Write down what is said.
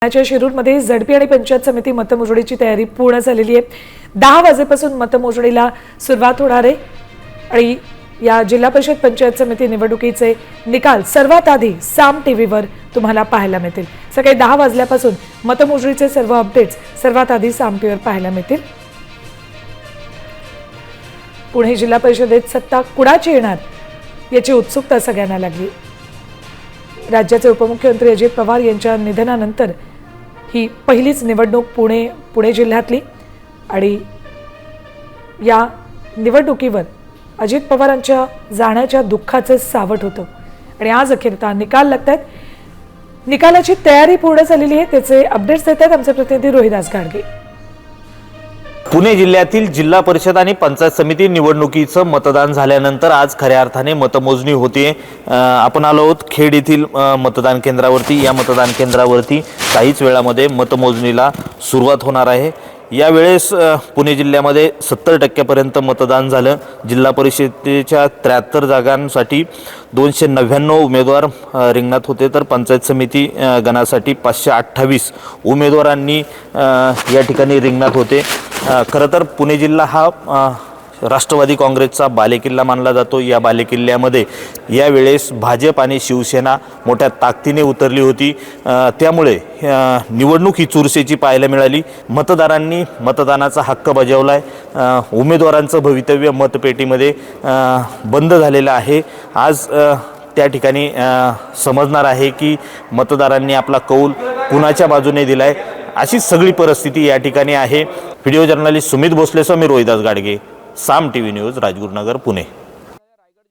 शिरूरमध्ये झडपी आणि पंचायत समिती मतमोजणीची तयारी पूर्ण झालेली आहे। 10 वाजेपासून मतमोजणीला सुरुवात होणार आहे आणि या जिल्हा परिषद पंचायत समिती निवडणुकीचे निकाल सर्वात आधी साम टीव्हीवर तुम्हाला पाहायला मिळतील। सकाळी 10 वाजल्यापासून मतमोजणीचे सर्व अपडेट्स सर्वात आधी साम टीव्हीवर पाहायला मिळतील। पुणे जिल्हा परिषदेत सत्ता कुणाची येणार याची उत्सुकता सगळ्यांना लागली। राज्याचे उपमुख्यमंत्री अजित पवार यांच्या निधनानंतर ही पहिलीच निवडणूक पुणे जिल्ह्यातली आणि या निवडणुकीवर अजित पवारांच्या जाण्याच्या दुःखाचे सावट होतं आणि आज अखेरता निकाल लागतात। निकालाची तयारी पूर्ण झालेली आहे, त्याचे अपडेट्स देतात आमचे प्रतिनिधी रोहिदास गाडगे। पुणे जिल्ह्यातील जिल्हा परिषद आणि पंचायत समिती निवडणुकीचं मतदान झाल्यानंतर आज खऱ्या अर्थाने मतमोजणी होते। आपण आलो आहोत खेड येथील मतदान केंद्रावरती। या मतदान केंद्रावरती काहीच वेळामध्ये मतमोजणीला सुरुवात होणार आहे। यावेळेस पुणे जिल्ह्यामध्ये 70% मतदान झालं। जिल्हा परिषदेच्या 73 जागांसाठी 299 उमेदवार रिंगणात होते, तर पंचायत समिती गणासाठी 528 उमेदवारांनी या ठिकाणी रिंगणात होते। खरं तर पुणे जिल्हा हा राष्ट्रवादी काँग्रेसचा बालेकिल्ला मानला जातो। या बालेकिल्ल्यामध्ये यावेळेस भाजप आणि शिवसेना मोठ्या ताकदीने उतरली होती, त्यामुळे निवडणूक ही चुरशीची पाहायला मिळाली। मतदारांनी मतदानाचा हक्क बजावलाय। उमेदवारांचं भवितव्य मतपेटीमध्ये बंद झालेलं आहे। आज त्या ठिकाणी समजणार आहे की मतदारांनी आपला कौल कुणाच्या बाजूने दिलाय। अशी सगळी परिस्थिती या ठिकाणी आहे। व्हिडिओ जर्नलिस्ट सुमित भोसलेसह मी रोहिदास गाडगे, साम टीव्ही न्यूज, राजगुरुनगर, पुणे।